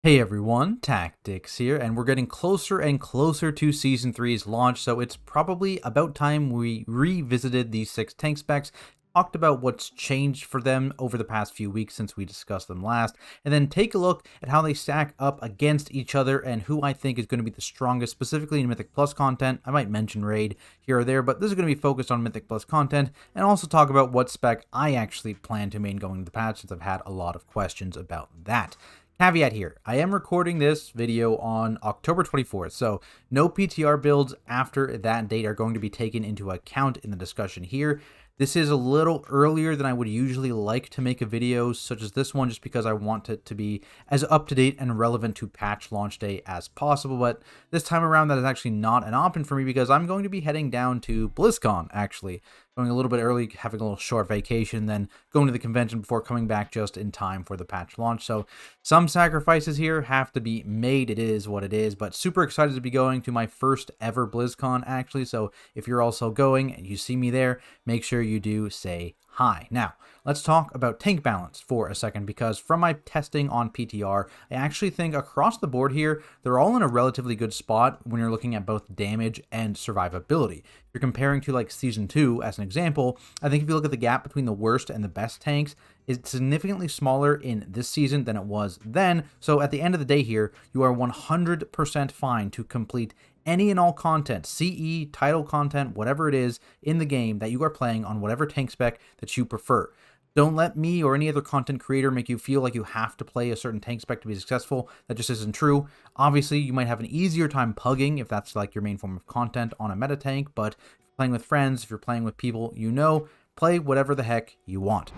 Hey everyone, Tactics here, and we're getting closer and closer to Season 3's launch, so it's probably about time we revisited these 6 tank specs, talked about what's changed for them over the past few weeks since we discussed them last, and then take a look at how they stack up against each other and who I think is going to be the strongest, specifically in Mythic Plus content. I might mention Raid here or there, but this is going to be focused on Mythic Plus content, and also talk about what spec I actually plan to main going into the patch, since I've had a lot of questions about that. Caveat here, I am recording this video on October 24th, so no PTR builds after that date are going to be taken into account in the discussion here. This is a little earlier than I would usually like to make a video such as this one, just because I want it to be as up-to-date and relevant to patch launch day as possible, but this time around that is actually not an option for me because I'm going to be heading down to BlizzCon, actually. Going a little bit early, having a little short vacation, then going to the convention before coming back just in time for the patch launch. So some sacrifices here have to be made. It is what it is, but super excited to be going to my first ever BlizzCon, actually. So if you're also going and you see me there, make sure you do say hi. Now, let's talk about tank balance for a second, because from my testing on PTR, I actually think across the board here, they're all in a relatively good spot when you're looking at both damage and survivability. If you're comparing to like Season 2 as an example, I think if you look at the gap between the worst and the best tanks, it's significantly smaller in this season than it was then. So at the end of the day here, you are 100% fine to complete any and all content, CE, title content, whatever it is in the game that you are playing on whatever tank spec that you prefer. Don't let me or any other content creator make you feel like you have to play a certain tank spec to be successful. That just isn't true. Obviously, you might have an easier time pugging if that's like your main form of content on a meta tank, but if you're playing with friends, if you're playing with people you know, play whatever the heck you want.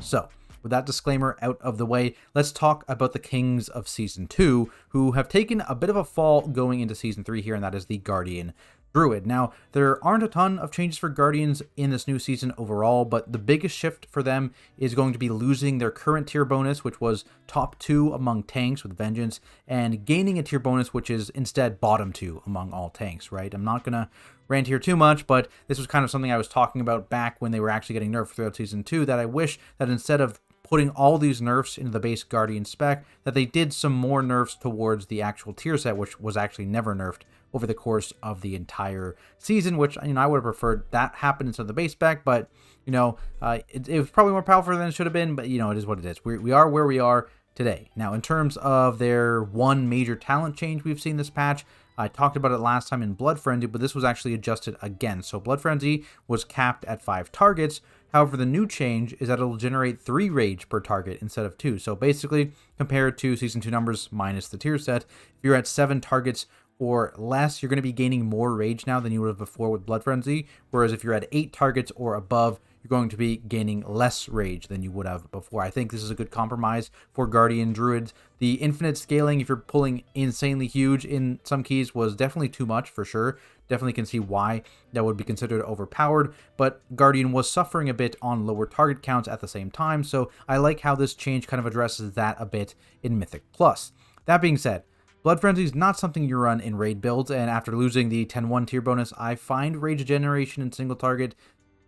So, with that disclaimer out of the way, let's talk about the kings of Season 2, who have taken a bit of a fall going into Season 3 here, and that is the Guardian Druid. Now, there aren't a ton of changes for Guardians in this new season overall, but the biggest shift for them is going to be losing their current tier bonus, which was top 2 among tanks with Vengeance, and gaining a tier bonus, which is instead bottom 2 among all tanks, right? I'm not going to rant here too much, but this was kind of something I was talking about back when they were actually getting nerfed throughout Season 2, that I wish that instead of putting all these nerfs into the base Guardian spec, that they did some more nerfs towards the actual tier set, which was actually never nerfed over the course of the entire season, which, I would have preferred that happen instead of the base spec, but, it was probably more powerful than it should have been, but, it is what it is. We are where we are today. Now, in terms of their one major talent change we've seen this patch, I talked about it last time in Blood Frenzy, but this was actually adjusted again. So Blood Frenzy was capped at 5 targets. However, the new change is that it'll generate 3 rage per target instead of 2. So basically, compared to Season 2 numbers minus the tier set, if you're at 7 targets or less, you're going to be gaining more rage now than you would have before with Blood Frenzy. Whereas if you're at 8 targets or above, you're going to be gaining less rage than you would have before. I think this is a good compromise for Guardian Druids. The infinite scaling, if you're pulling insanely huge in some keys, was definitely too much for sure. Definitely can see why that would be considered overpowered, but Guardian was suffering a bit on lower target counts at the same time, so I like how this change kind of addresses that a bit in Mythic Plus. That being said, Blood Frenzy is not something you run in raid builds, and after losing the 10-1 tier bonus, I find rage generation in single target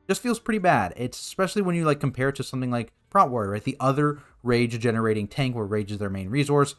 just feels pretty bad. It's especially when you compare it to something like Prot Warrior, right? The other rage generating tank where rage is their main resource.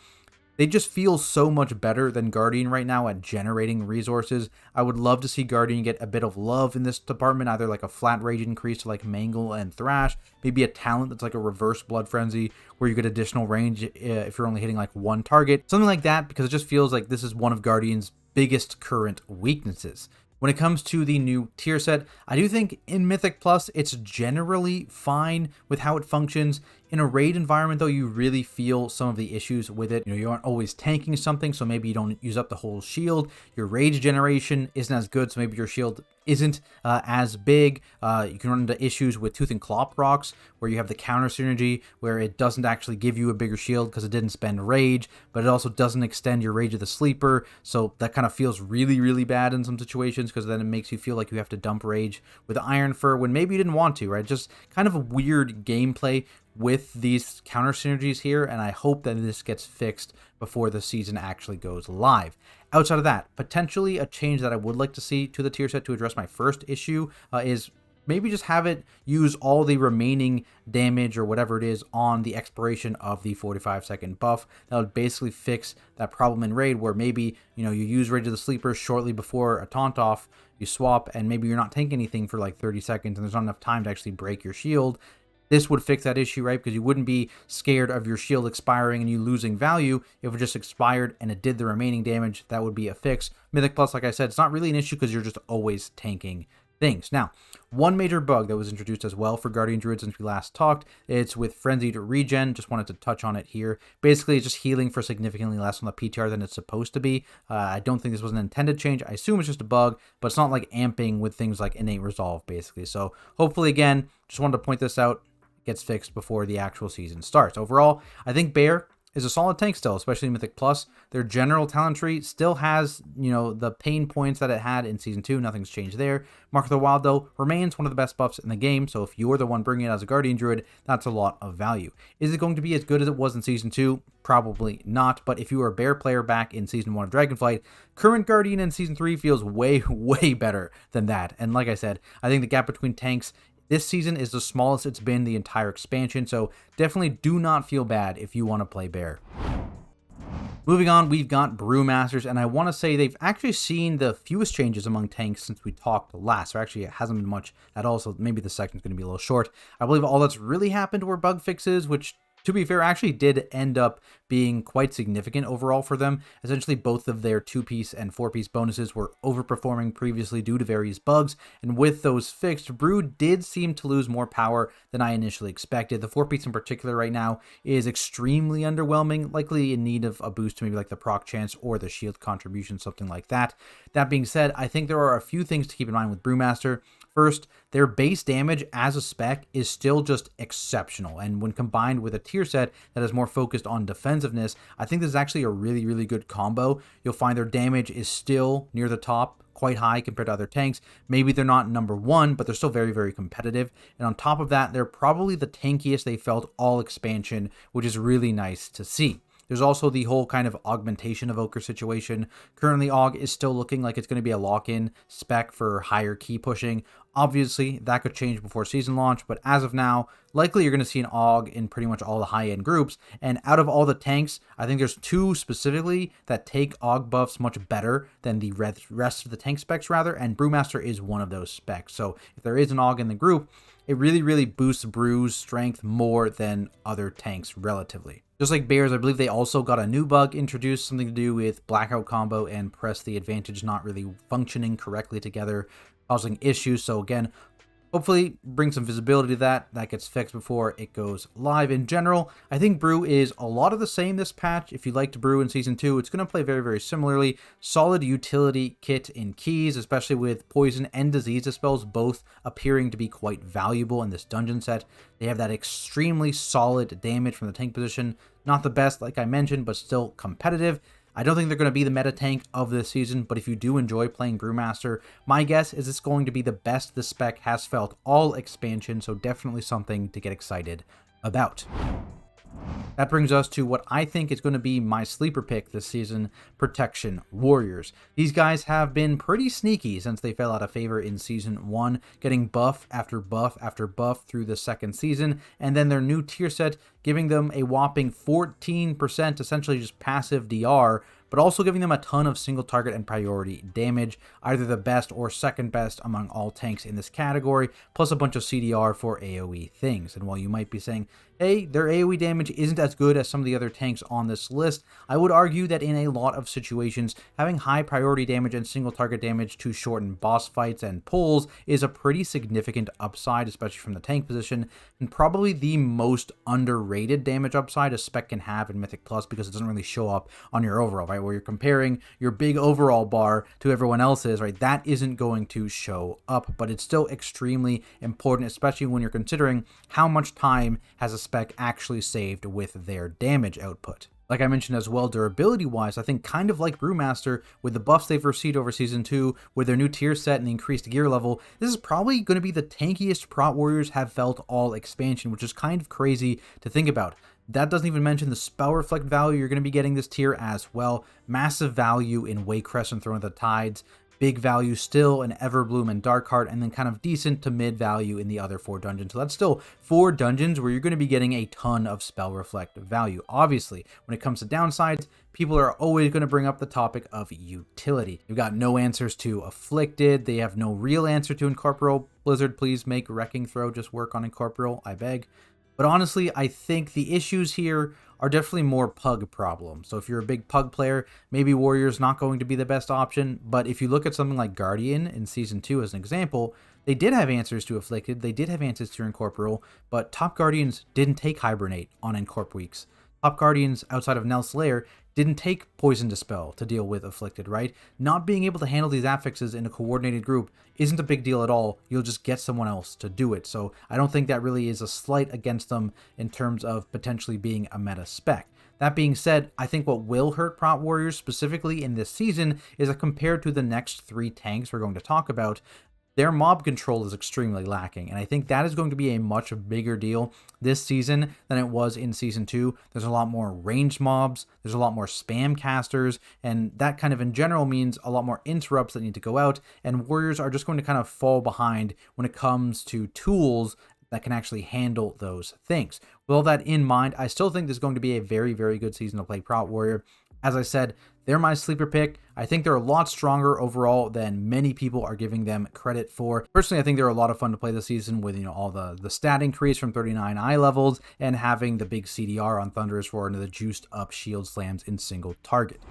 They just feel so much better than Guardian right now at generating resources. I would love to see Guardian get a bit of love in this department, either like a flat rage increase to like Mangle and Thrash, maybe a talent that's like a reverse Blood Frenzy where you get additional range if you're only hitting like 1 target, something like that, because it just feels like this is one of Guardian's biggest current weaknesses. When it comes to the new tier set, I do think in Mythic Plus, it's generally fine with how it functions. In a raid environment, though, you really feel some of the issues with it. You aren't always tanking something, so maybe you don't use up the whole shield. Your rage generation isn't as good, so maybe your shield isn't as big. You can run into issues with Tooth and Claw procs, where you have the counter synergy, where it doesn't actually give you a bigger shield because it didn't spend rage, but it also doesn't extend your rage of the sleeper, so that kind of feels really, really bad in some situations, because then it makes you feel like you have to dump rage with Iron Fur when maybe you didn't want to, right? Just kind of a weird gameplay with these counter synergies here, and I hope that this gets fixed before the season actually goes live. Outside of that, potentially a change that I would like to see to the tier set to address my first issue is maybe just have it use all the remaining damage or whatever it is on the expiration of the 45-second buff. That would basically fix that problem in raid where maybe, you use Rage of the Sleeper shortly before a taunt off, you swap, and maybe you're not tanking anything for like 30 seconds and there's not enough time to actually break your shield. This would fix that issue, right? Because you wouldn't be scared of your shield expiring and you losing value. If it just expired and it did the remaining damage, that would be a fix. Mythic Plus, like I said, it's not really an issue because you're just always tanking things. Now, one major bug that was introduced as well for Guardian Druid since we last talked, it's with Frenzied Regen. Just wanted to touch on it here. Basically, it's just healing for significantly less on the PTR than it's supposed to be. I don't think this was an intended change. I assume it's just a bug, but it's not like amping with things like Innate Resolve, basically. So hopefully, again, just wanted to point this out, gets fixed before the actual season starts. Overall, I think Bear is a solid tank still, especially Mythic Plus. Their general talent tree still has, the pain points that it had in Season 2. Nothing's changed there. Mark of the Wild, though, remains one of the best buffs in the game, so if you're the one bringing it as a Guardian Druid, that's a lot of value. Is it going to be as good as it was in Season 2? Probably not, but if you were a Bear player back in Season 1 of Dragonflight, current Guardian in Season 3 feels way, way better than that. And like I said, I think the gap between tanks this season is the smallest it's been the entire expansion, so definitely do not feel bad if you want to play Bear. Moving on, we've got Brewmasters, and I want to say they've actually seen the fewest changes among tanks since we talked last, or actually it hasn't been much at all, so maybe the section's going to be a little short. I believe all that's really happened were bug fixes, which, to be fair, actually did end up being quite significant overall for them. Essentially, both of their 2-piece and 4-piece bonuses were overperforming previously due to various bugs, and with those fixed, Brew did seem to lose more power than I initially expected. The 4-piece in particular right now is extremely underwhelming, likely in need of a boost to maybe like the proc chance or the shield contribution, something like that. That being said, I think there are a few things to keep in mind with Brewmaster. First, their base damage as a spec is still just exceptional, and when combined with a tier set that is more focused on defensiveness, I think this is actually a really, really good combo. You'll find their damage is still near the top, quite high compared to other tanks. Maybe they're not number one, but they're still very, very competitive. And on top of that, they're probably the tankiest they felt all expansion, which is really nice to see. There's also the whole kind of augmentation evoker situation. Currently, Aug is still looking like it's going to be a lock-in spec for higher key pushing. Obviously, that could change before season launch, but as of now, likely you're going to see an Aug in pretty much all the high-end groups. And out of all the tanks, I think there's two specifically that take Aug buffs much better than the rest of the tank specs, rather, and Brewmaster is one of those specs. So if there is an Aug in the group, it really, really boosts Brew's strength more than other tanks relatively. Just like Bears, I believe they also got a new bug introduced, something to do with Blackout combo and Press the Advantage not really functioning correctly together, causing issues. So again, hopefully bring some visibility to that. That gets fixed before it goes live. In general, I think Brew is a lot of the same this patch. If you liked Brew in Season 2, it's going to play very, very similarly. Solid utility kit in keys, especially with Poison and Disease spells both appearing to be quite valuable in this dungeon set. They have that extremely solid damage from the tank position. Not the best, like I mentioned, but still competitive. I don't think they're going to be the meta tank of this season, but if you do enjoy playing Brewmaster, my guess is it's going to be the best the spec has felt all expansion, so definitely something to get excited about. That brings us to what I think is going to be my sleeper pick this season, Protection Warriors. These guys have been pretty sneaky since they fell out of favor in Season 1, getting buff after buff after buff through the second season, and then their new tier set giving them a whopping 14% essentially just passive DR, but also giving them a ton of single target and priority damage, either the best or second best among all tanks in this category, plus a bunch of CDR for AoE things. And while you might be saying, hey, their AoE damage isn't as good as some of the other tanks on this list, I would argue that in a lot of situations, having high priority damage and single target damage to shorten boss fights and pulls is a pretty significant upside, especially from the tank position, and probably the most underrated damage upside a spec can have in Mythic Plus because it doesn't really show up on your overall, right? Where you're comparing your big overall bar to everyone else's, right? That isn't going to show up, but it's still extremely important, especially when you're considering how much time has a spec actually saved with their damage output. Like I mentioned as well, durability-wise, I think kind of like Brewmaster, with the buffs they've received over Season 2, with their new tier set and the increased gear level, this is probably going to be the tankiest Prot Warriors have felt all expansion, which is kind of crazy to think about. That doesn't even mention the spell reflect value you're going to be getting this tier as well. Massive value in Way Crest and Throne of the Tides. big value still in Everbloom and Darkheart, and then kind of decent to mid value in the other 4 dungeons. So that's still 4 dungeons where you're going to be getting a ton of spell reflect value. Obviously, when it comes to downsides, people are always going to bring up the topic of utility. You've got no answers to Afflicted. They have no real answer to Incorporeal. Blizzard, please make Wrecking Throw just work on Incorporeal, I beg. But honestly, I think the issues here are definitely more pug problems. So if you're a big pug player, maybe Warrior's not going to be the best option. But if you look at something like Guardian in Season 2 as an example, they did have answers to Afflicted, they did have answers to Incorporeal, but top Guardians didn't take Hibernate on Incorp weeks. Top Guardians outside of Nell Slayer didn't take Poison Dispel to deal with Afflicted, right? Not being able to handle these affixes in a coordinated group isn't a big deal at all. You'll just get someone else to do it. So I don't think that really is a slight against them in terms of potentially being a meta spec. That being said, I think what will hurt Prot Warriors specifically in this season is that compared to the next 3 tanks we're going to talk about, their mob control is extremely lacking, and I think that is going to be a much bigger deal this season than it was in Season 2. There's a lot more ranged mobs, there's a lot more spam casters, and that kind of in general means a lot more interrupts that need to go out, and Warriors are just going to kind of fall behind when it comes to tools that can actually handle those things. With all that in mind, I still think this is going to be a very, very good season to play Prot Warrior. As I said, they're my sleeper pick. I think they're a lot stronger overall than many people are giving them credit for. Personally, I think they're a lot of fun to play this season with, all the stat increase from 39 eye levels and having the big CDR on Thunderous Roar and the juiced up shield slams in single target.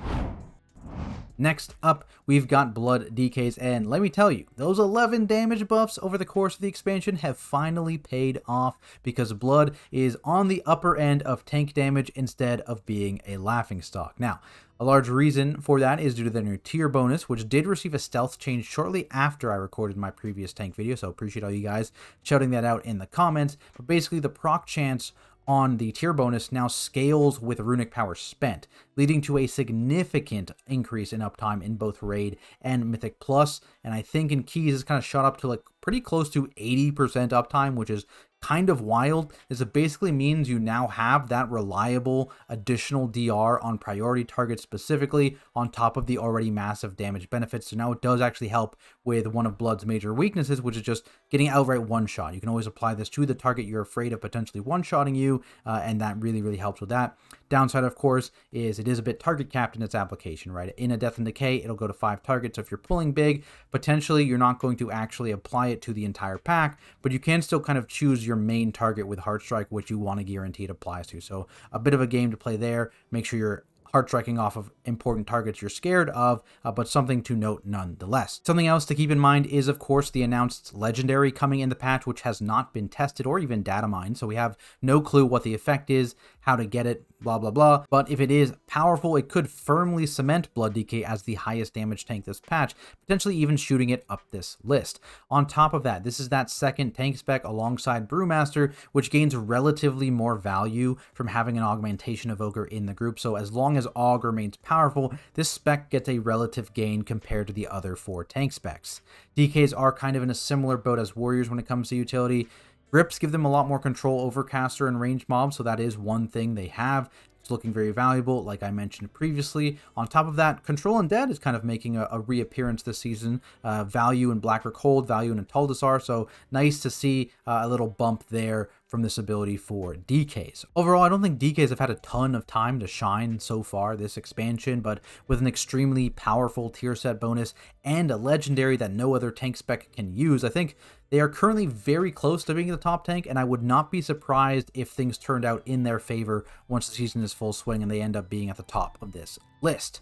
Next up, we've got Blood DKs, and let me tell you, those 11 damage buffs over the course of the expansion have finally paid off because Blood is on the upper end of tank damage instead of being a laughingstock. Now, a large reason for that is due to their new tier bonus, which did receive a stealth change shortly after I recorded my previous tank video, so appreciate all you guys shouting that out in the comments. But basically, the proc chance on the tier bonus now scales with runic power spent, leading to a significant increase in uptime in both Raid and Mythic Plus, and I think in Keys it's kind of shot up to like pretty close to 80% uptime, which is kind of wild. This basically means you now have that reliable additional DR on priority targets specifically on top of the already massive damage benefits. So now it does actually help with one of Blood's major weaknesses, which is just getting outright one-shot. You can always apply this to the target you're afraid of potentially one-shotting you, and that really, really helps with that. Downside, of course, is it is a bit target capped in its application, right? In a Death and Decay, it'll go to 5 targets. So if you're pulling big, potentially you're not going to actually apply it to the entire pack, but you can still kind of choose your main target with Heartstrike, which you want to guarantee it applies to. So a bit of a game to play there. Make sure you're heart striking off of important targets you're scared of, but something to note nonetheless. Something else to keep in mind is, of course, the announced legendary coming in the patch, which has not been tested or even data mined, so we have no clue what the effect is, how to get it, blah, blah, blah. But if it is powerful, it could firmly cement Blood DK as the highest damage tank this patch, potentially even shooting it up this list. On top of that, this is that second tank spec alongside Brewmaster, which gains relatively more value from having an augmentation evoker in the group. So as long as Aug remains powerful, this spec gets a relative gain compared to the other 4 tank specs. DKs are kind of in a similar boat as Warriors when it comes to utility. Grips give them a lot more control over caster and ranged mobs, so that is one thing they have. It's looking very valuable, like I mentioned previously. On top of that, Control Undead is kind of making a reappearance this season. Value in Black Rook Hold, value in Ataldasar, so nice to see a little bump there from this ability for DKs. Overall, I don't think DKs have had a ton of time to shine so far this expansion, but with an extremely powerful tier set bonus and a legendary that no other tank spec can use, I think they are currently very close to being the top tank, and I would not be surprised if things turned out in their favor once the season is full swing and they end up being at the top of this list.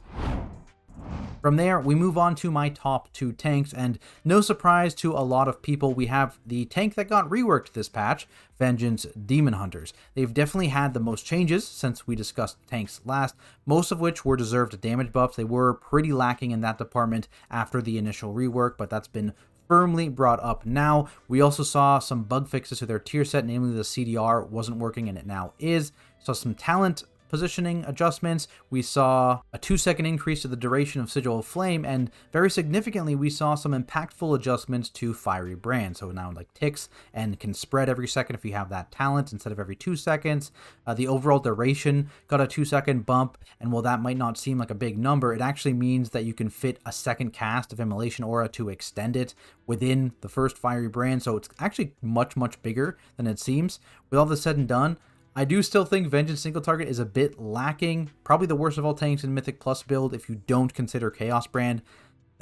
From there, we move on to my top 2 tanks, and no surprise to a lot of people, we have the tank that got reworked this patch, Vengeance Demon Hunters. They've definitely had the most changes since we discussed tanks last, most of which were deserved damage buffs. They were pretty lacking in that department after the initial rework, but that's been firmly brought up now. We also saw some bug fixes to their tier set, namely the CDR wasn't working and it now is. So some talent positioning adjustments. We saw a 2-second increase to the duration of Sigil of Flame, and very significantly, we saw some impactful adjustments to Fiery Brand. So now like ticks and can spread every second if you have that talent instead of every 2 seconds. The overall duration got a 2-second bump, and while that might not seem like a big number, it actually means that you can fit a second cast of Immolation Aura to extend it within the first Fiery Brand. So it's actually much bigger than it seems. With all this said and done, I do still think Vengeance single target is a bit lacking. Probably the worst of all tanks in Mythic Plus build if you don't consider Chaos Brand.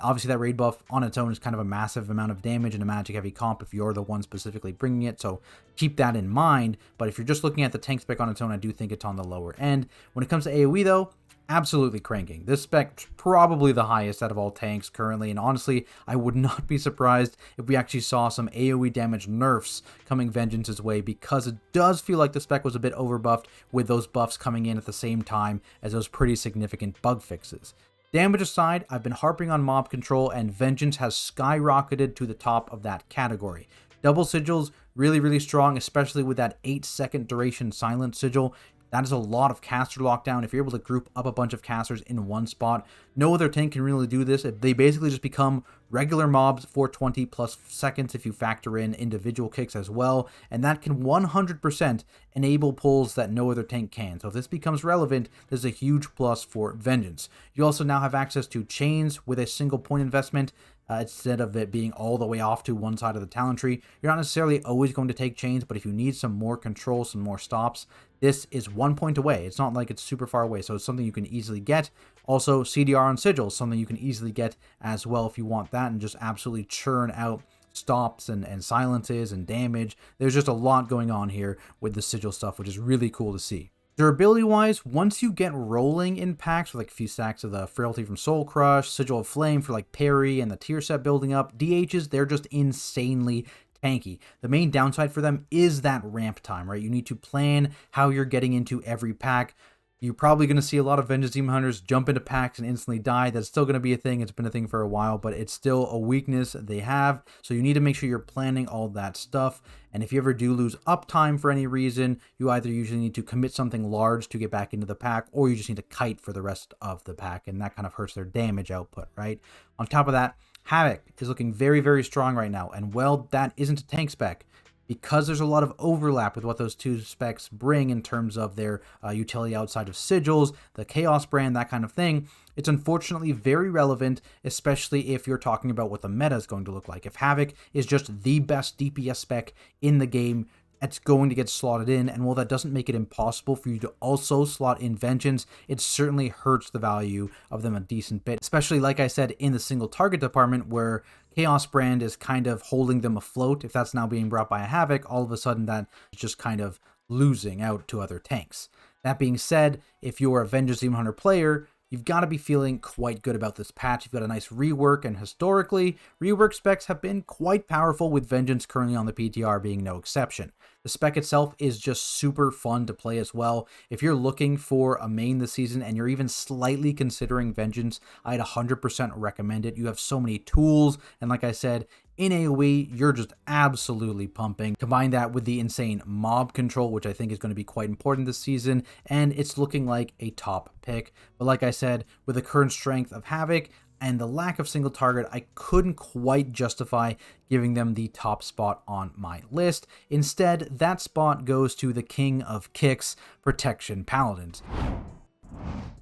Obviously, that raid buff on its own is kind of a massive amount of damage in a magic heavy comp if you're the one specifically bringing it, so keep that in mind. But if you're just looking at the tank spec on its own, I do think it's on the lower end. When it comes to AoE though, absolutely cranking. This spec probably the highest out of all tanks currently, and honestly, I would not be surprised if we actually saw some AoE damage nerfs coming Vengeance's way, because it does feel like the spec was a bit overbuffed with those buffs coming in at the same time as those pretty significant bug fixes. Damage aside, I've been harping on mob control, and Vengeance has skyrocketed to the top of that category. Double sigils, really strong, especially with that 8-second duration silent sigil. That is a lot of caster lockdown. If you're able to group up a bunch of casters in one spot, no other tank can really do this. They basically just become regular mobs for 20 plus seconds if you factor in individual kicks as well, and that can 100% enable pulls that no other tank can. So if this becomes relevant, this is a huge plus for Vengeance. You also now have access to chains with a single point investment. Instead of it being all the way off to one side of the talent tree. You're not necessarily always going to take chains, but if you need some more control, some more stops, this is 1 point away. It's not like it's super far away, so it's something you can easily get. Also, CDR on sigils, something you can easily get as well if you want that, and just absolutely churn out stops and silences and damage. There's just a lot going on here with the sigil stuff, which is really cool to see. Durability wise, once you get rolling in packs with like a few stacks of the Frailty from Soul Crush, Sigil of Flame for like parry, and the tier set building up, DHs, they're just insanely tanky. The main downside for them is that ramp time, right? You need to plan how you're getting into every pack. You're probably going to see a lot of Vengeance Demon Hunters jump into packs and instantly die. That's still going to be a thing. It's been a thing for a while, but it's still a weakness they have. So you need to make sure you're planning all that stuff. And if you ever do lose uptime for any reason, you either usually need to commit something large to get back into the pack, or you just need to kite for the rest of the pack, and that kind of hurts their damage output, right? On top of that, Havoc is looking very strong right now, and well, that isn't a tank spec. Because there's a lot of overlap with what those two specs bring in terms of their utility outside of sigils, the Chaos Brand, that kind of thing, it's unfortunately very relevant, especially if you're talking about what the meta is going to look like. If Havoc is just the best DPS spec in the game, it's going to get slotted in, and while that doesn't make it impossible for you to also slot in Vengeance, it certainly hurts the value of them a decent bit, especially like I said in the single target department, where Chaos Brand is kind of holding them afloat. If that's now being brought by a Havoc, all of a sudden that is just kind of losing out to other tanks. That being said, if you're a Vengeance Demon Hunter player, you've got to be feeling quite good about this patch. You've got a nice rework, and historically, rework specs have been quite powerful, with Vengeance currently on the PTR being no exception. The spec itself is just super fun to play as well. If you're looking for a main this season and you're even slightly considering Vengeance, I'd 100% recommend it. You have so many tools, and like I said, in AoE, you're just absolutely pumping. Combine that with the insane mob control, which I think is going to be quite important this season, and it's looking like a top pick. But like I said, with the current strength of Havoc and the lack of single target, I couldn't quite justify giving them the top spot on my list. Instead, that spot goes to the king of kicks, Protection Paladins.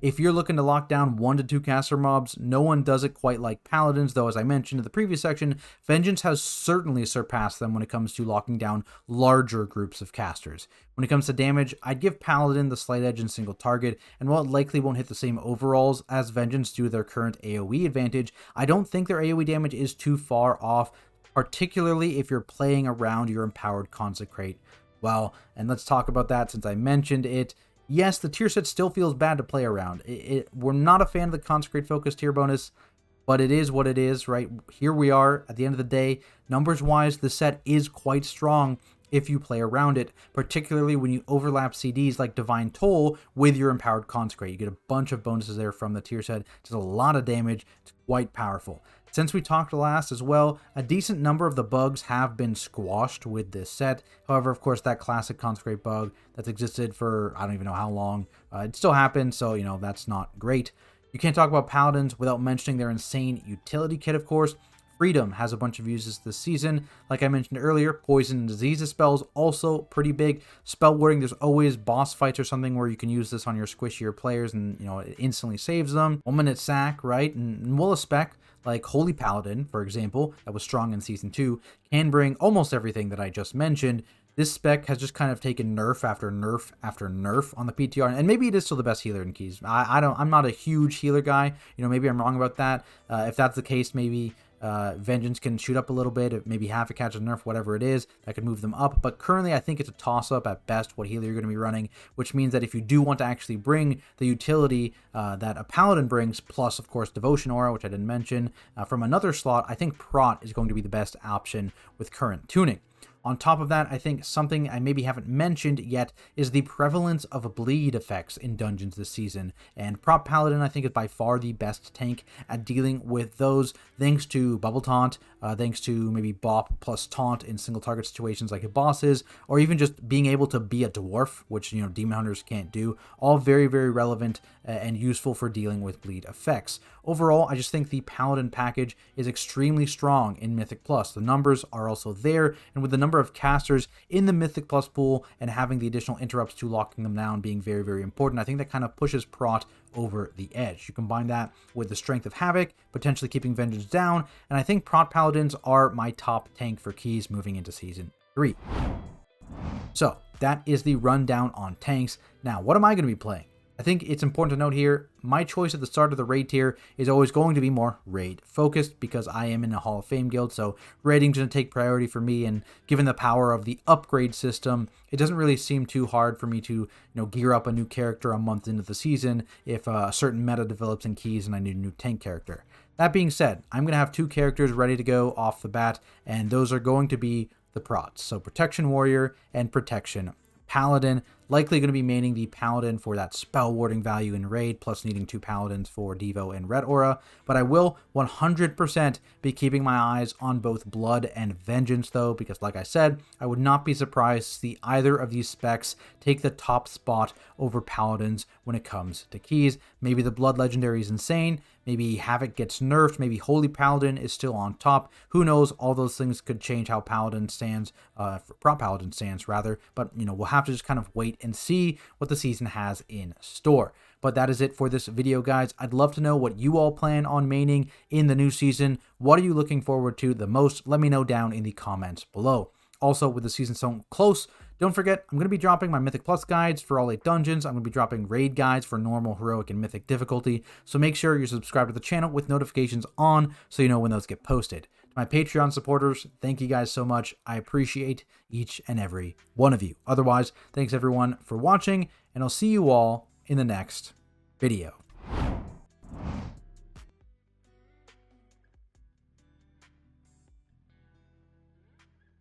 If you're looking to lock down 1 to 2 caster mobs, no one does it quite like Paladins, though as I mentioned in the previous section, Vengeance has certainly surpassed them when it comes to locking down larger groups of casters. When it comes to damage, I'd give Paladin the slight edge in single target, and while it likely won't hit the same overalls as Vengeance due to their current AoE advantage, I don't think their AoE damage is too far off, particularly if you're playing around your Empowered Consecrate. Well, and let's talk about that since I mentioned it. Yes, the tier set still feels bad to play around. We're not a fan of the Consecrate Focus tier bonus, but it is what it is, right? Here we are at the end of the day. Numbers-wise, the set is quite strong, if you play around it, particularly when you overlap CDs like Divine Toll with your Empowered Consecrate. You get a bunch of bonuses there from the tier set. It's a lot of damage. It's quite powerful. Since we talked last as well, a decent number of the bugs have been squashed with this set. However, of course, that classic Consecrate bug that's existed for I don't even know how long, it still happens, so, you know, that's not great. You can't talk about Paladins without mentioning their insane utility kit, of course. Freedom has a bunch of uses this season. Like I mentioned earlier, Poison and Diseases spells also pretty big. Spell warding, there's always boss fights or something where you can use this on your squishier players and, you know, it instantly saves them. 1 minute sack, right? And will a spec like Holy Paladin, for example, that was strong in Season 2, can bring almost everything that I just mentioned. This spec has just kind of taken nerf after nerf after nerf on the PTR, and maybe it is still the best healer in keys. I'm not a huge healer guy. You know, maybe I'm wrong about that. If that's the case, maybe Vengeance can shoot up a little bit, maybe half a catch of nerf, whatever it is, that could move them up. But currently, I think it's a toss-up at best what healer you're going to be running, which means that if you do want to actually bring the utility that a Paladin brings, plus, of course, Devotion Aura, which I didn't mention, from another slot, I think Prot is going to be the best option with current tuning. On top of that, I think something I maybe haven't mentioned yet is the prevalence of bleed effects in dungeons this season, and Prop Paladin I think is by far the best tank at dealing with those, thanks to Bubble Taunt, thanks to maybe Bop plus Taunt in single target situations like bosses, or even just being able to be a dwarf, which, you know, Demon Hunters can't do. All very, very relevant and useful for dealing with bleed effects. Overall, I just think the Paladin package is extremely strong in Mythic Plus. The numbers are also there, and with the number of casters in the Mythic Plus pool and having the additional interrupts to locking them down being very, very important, I think that kind of pushes Prot over the edge. You combine that with the Strength of Havoc, potentially keeping Vengeance down, and I think Prot Paladins are my top tank for keys moving into Season 3. So, that is the rundown on tanks. Now, what am I going to be playing? I think it's important to note here, my choice at the start of the raid tier is always going to be more raid focused because I am in a Hall of Fame guild, so raiding's going to take priority for me, and given the power of the upgrade system, it doesn't really seem too hard for me to, you know, gear up a new character a month into the season if a certain meta develops in keys and I need a new tank character. That being said, I'm going to have 2 characters ready to go off the bat, and those are going to be the prots, so Protection Warrior and Protection Paladin. Likely going to be maining the Paladin for that spell warding value in raid, plus needing 2 Paladins for Devo and Red Aura, but I will 100% be keeping my eyes on both Blood and Vengeance though, because like I said, I would not be surprised to see either of these specs take the top spot over Paladins when it comes to keys. Maybe the Blood Legendary is insane, maybe Havoc gets nerfed, maybe Holy Paladin is still on top, who knows, all those things could change how Paladin stands, Prop Paladin stands rather, but you know, we'll have to just kind of wait and see what the season has in store. But that is it for this video, guys. I'd love to know what you all plan on maining in the new season. What are you looking forward to the most? Let me know down in the comments below. Also, with the season so close, don't forget, I'm going to be dropping my Mythic Plus guides for all 8 dungeons. I'm going to be dropping raid guides for normal, heroic, and mythic difficulty. So make sure you're subscribed to the channel with notifications on so you know when those get posted. To my Patreon supporters, thank you guys so much. I appreciate each and every one of you. Otherwise, thanks everyone for watching, and I'll see you all in the next video.